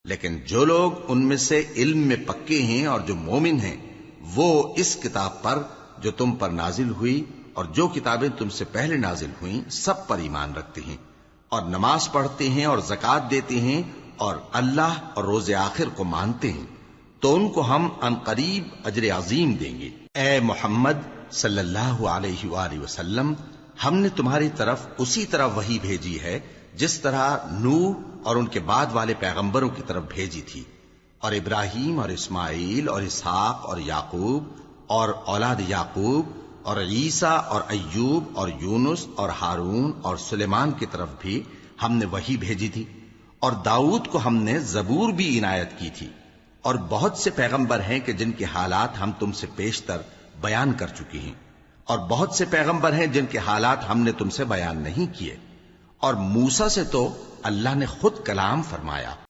लेकिन जो लोग उनमें से इल्म में पक्के हैं और जो मोमिन हैं, वो इस किताब पर जो तुम पर नाजिल हुई और जो किताबें तुमसे पहले नाजिल हुई सब पर ईमान रखते हैं और नमाज पढ़ते हैं और ज़कात देते हैं और अल्लाह और रोज़े आखिर को मानते हैं, तो उनको हम अनकरीब अजर अजीम देंगे। ए मोहम्मद सल्लल्लाहु अलैहि वसल्लम, हमने तुम्हारी तरफ उसी तरह वही भेजी है जिस तरह नूह और उनके बाद वाले पैगंबरों की तरफ भेजी थी, और इब्राहिम और इस्माइल और इसहाक और याकूब और औलाद याकूब और ईसा और अय्यूब और यूनुस और हारून और सुलेमान की तरफ भी हमने वही भेजी थी। और दाऊद को हमने जबूर भी इनायत की थी। और बहुत से पैगंबर हैं कि जिनके हालात हम तुमसे पेशतर बयान कर चुके हैं, और बहुत से पैगंबर हैं जिनके हालात हमने तुमसे बयान नहीं किए। और मूसा से तो अल्लाह ने खुद कलाम फरमाया।